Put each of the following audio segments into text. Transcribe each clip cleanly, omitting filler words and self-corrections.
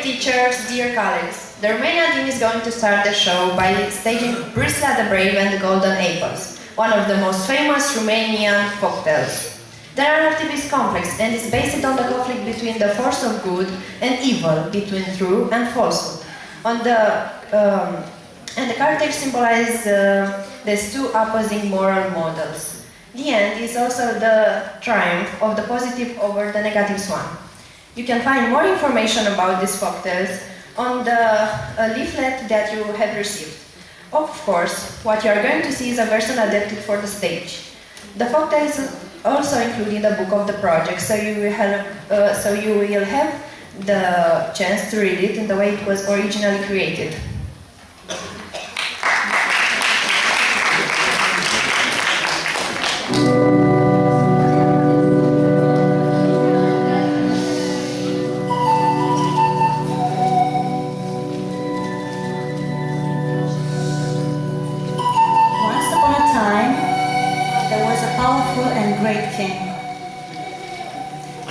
teachers, dear colleagues, the Romanian team is going to start the show by staging Praslea the Brave and the Golden Apples, one of the most famous Romanian folktales. The narrative is complex and is based on the conflict between the force of good and evil, between true and falsehood. And the characters symbolize these two opposing moral models. The end is also the triumph of the positive over the negative one. You can find more information about these folktales on the leaflet that you have received. Of course, what you are going to see is a version adapted for the stage. The folktale is also included in the book of the project, so you will have the chance to read it in the way it was originally created.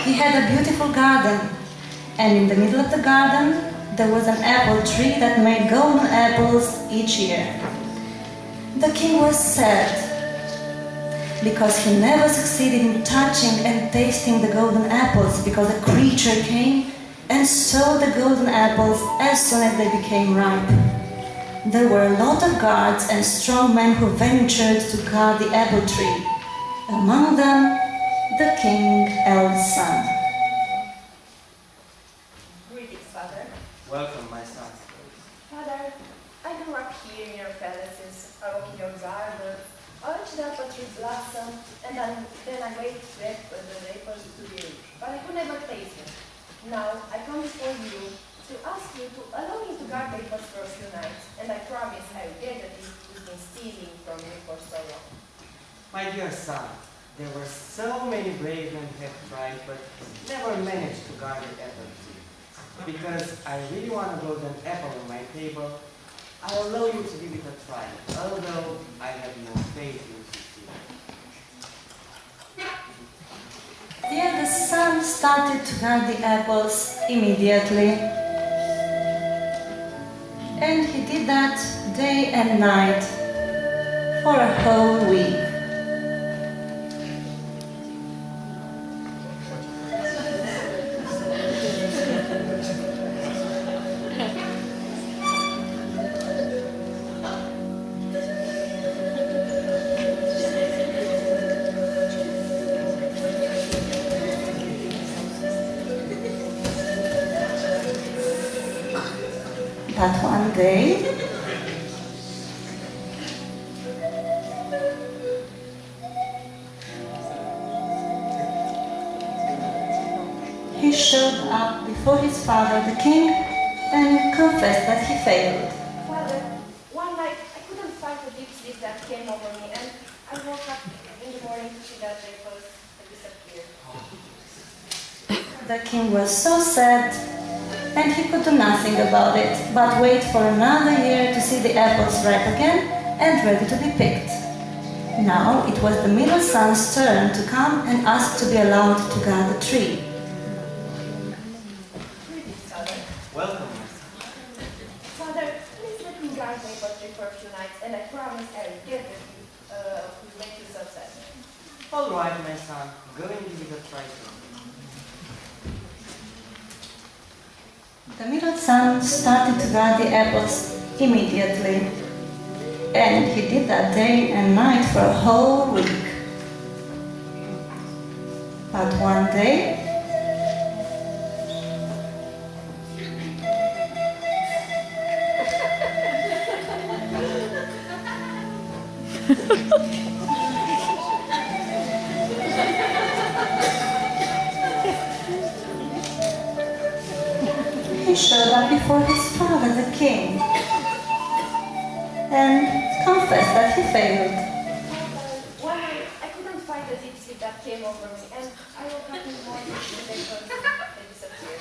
He had a beautiful garden, and in the middle of the garden there was an apple tree that made golden apples each year. The king was sad because he never succeeded in touching and tasting the golden apples, because a creature came and stole the golden apples as soon as they became ripe. There were a lot of guards and strong men who ventured to guard the apple tree. Among them, the king's eldest son. Greetings, Father. Welcome, my son. Father, I grew up here in your palaces. I walk in your garden. I watch the apple tree blossom, and then I wait for the apples to be rich. But I could never taste them. Now I come before you to ask you to allow me to guard the apples for a few nights, and I promise I will get at it who's been stealing from you for so long. My dear son, there were so many brave men who have tried, but never managed to guard the apple tree. Because I really want a golden apple on my table, I'll allow you to give it a try, although I have no faith in succeeding. The eldest son started to guard the apples immediately. And he did that day and night for a whole week. But one day, he showed up before his father, the king, and confessed that he failed. Father, one night I couldn't fight the deep sleep that came over me, and I woke up in the morning to see that the apples had disappeared. The king was so sad, and he could do nothing about it, but wait for another year to see the apples ripe again and ready to be picked. Now it was the middle son's turn to come and ask to be allowed to guard the tree. Greetings, Father. Welcome, my son. Father, please let me guard the apple tree for a few nights, and I promise I will get it who make you so sad. All right, my son, go and give it a try too. The middle son started to guard the apples immediately, and he did that day and night for a whole week. But one day, he showed up before his father, the king, and confessed that he failed. One night I couldn't find the deep sleep that came over me, and I woke up in the morning and they disappeared.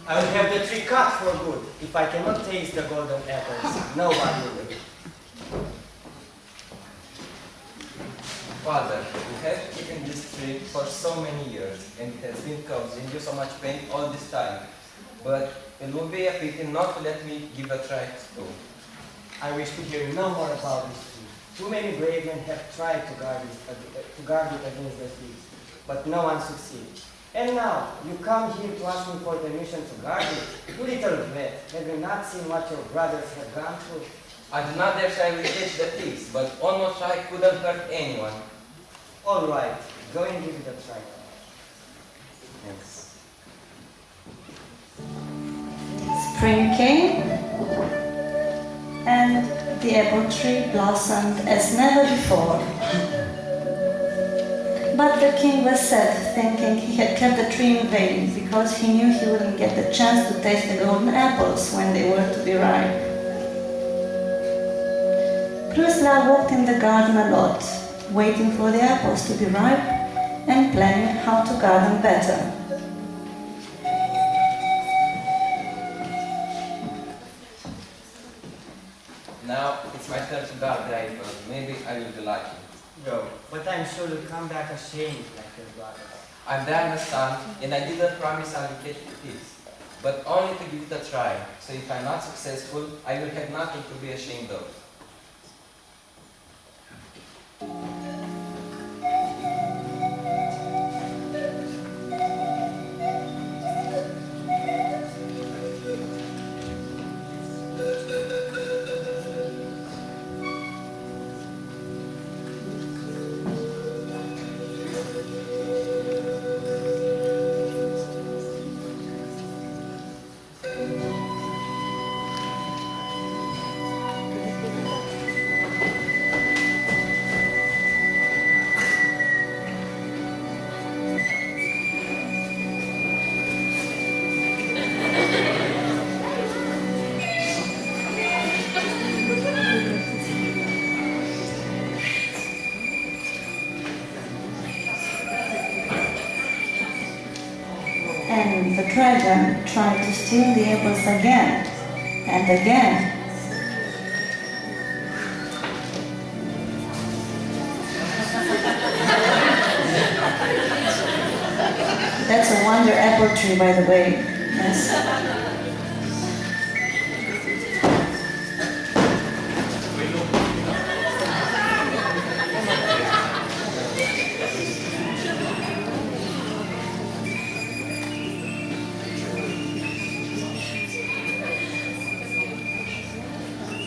I will have the tree cut for good. If I cannot taste the golden apples, nobody will. Father, you have eaten this tree for so many years, and it has been causing you so much pain all this time. but it would be a pity not to let me give a try too. I wish to hear no more about this tree. Too many brave men have tried to guard it against the thieves, but no one succeeded. And now, you come here to ask me for permission to guard it? You little vet, have you not seen what your brothers have gone through? I do not dare say I will catch the thieves, but almost I couldn't hurt anyone. All right, go and give it a try. Thanks. Spring came, and the apple tree blossomed as never before. But the king was sad, thinking he had kept the tree in vain, because he knew he wouldn't get the chance to taste the golden apples when they were to be ripe. Praslea walked in the garden a lot, waiting for the apples to be ripe and planning how to garden better. Now it's my turn to guard the apple. Maybe I will be lucky. Go, but I'm sure you'll come back ashamed like your brother. I'm there, my son, and I didn't promise I will catch the thieves, but only to give it a try. So if I'm not successful, I will have nothing to be ashamed of. And the dragon tried to steal the apples again and again. That's a wonder apple tree, by the way. Yes.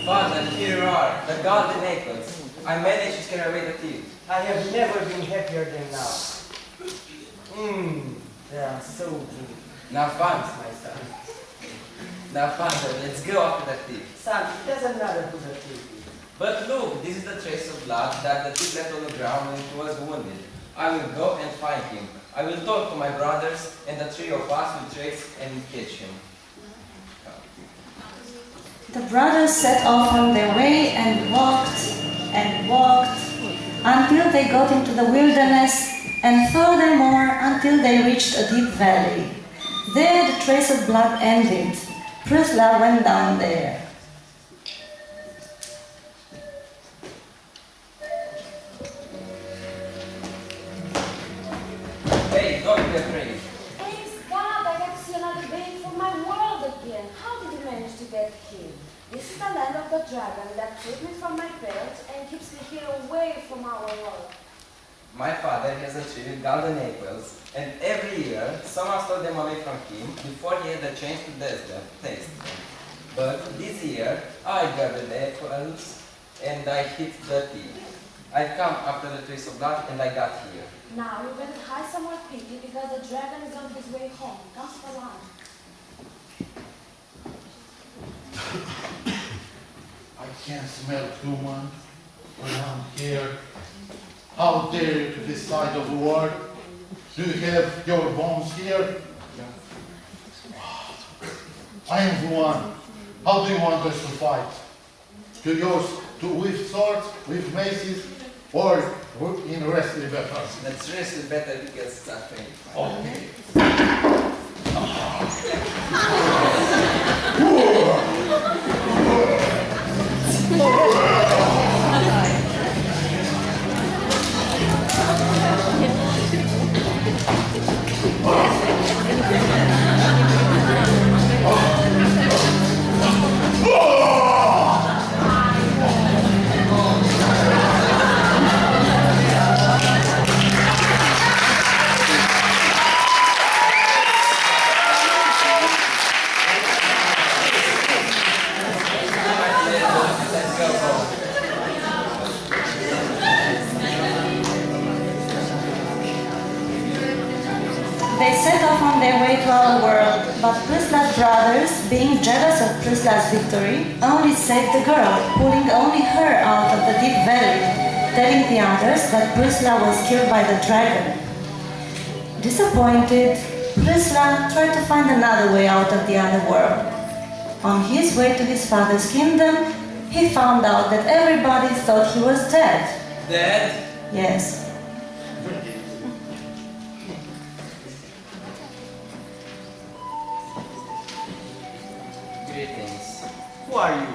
Father, here you are, the golden apples. I managed to scare away the thieves. I have never been happier than now. They are so good. Now, Father, My son. let's go after the thief. Son, it doesn't matter who the thief is. But look, this is the trace of blood that the thief left on the ground when he was wounded. I will go and find him. I will talk to my brothers, and the three of us will trace and catch him. The brothers set off on their way and walked until they got into the wilderness, and furthermore until they reached a deep valley. There the trace of blood ended. Praslea went down there. Hey, don't be afraid. Praise God, I get to see another baby from my world again. How did you manage to get here? This is the land of the dragon that took me from my parents and keeps me here away from our world. My father has a tree with golden apples, and every year someone stole them away from him before he had the chance to taste them. But this year, I gathered the apples and I hit the thief. I come after the trace of blood and I got here. Now we're going to hide somewhere quickly because the dragon is on his way home. Comes for lunch. I can smell human around here. How dare you to this side of the world? Do you have your bones here? I am the one. How do you want us to fight? With swords, with maces, or in wrestling weapons? That's really better because it's something. Okay. to our world, but Prasla's brothers, being jealous of Prasla's victory, only saved the girl, pulling only her out of the deep valley, telling the others that Prasla was killed by the dragon. Disappointed, Prasla tried to find another way out of the other world. On his way to his father's kingdom, he found out that everybody thought he was dead. Dead? Yes. Greetings. Who are you?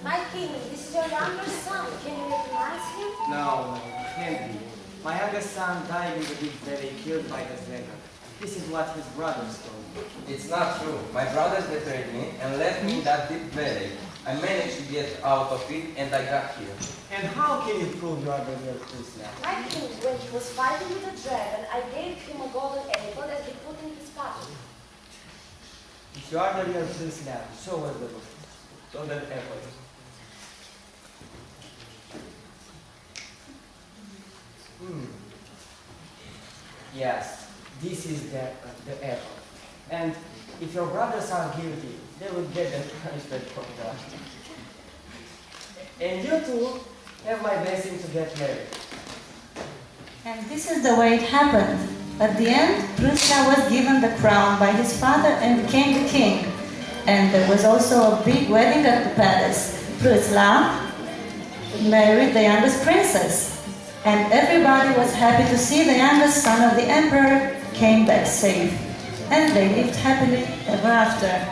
My king, this is your younger son. Can you recognize him? No, can't be. My youngest son died in the big valley, killed by the dragon. This is what his brothers told me. It's not true. My brothers betrayed me and left me in that deep valley. I managed to get out of it and I got here. And how can you prove you are the real Praslea? My king, when he was fighting with the dragon, I gave him a golden apple that he put in his pocket. If you are the real Praslea, show us the golden apple. Yes, this is the apple. And if your brothers are guilty, they will get the punishment from God. And you two have my blessing to get married. And this is the way it happened. At the end, Prusla was given the crown by his father and became the king. And there was also a big wedding at the palace. Prusla married the youngest princess. And everybody was happy to see the youngest son of the emperor came back safe. And they lived happily ever after.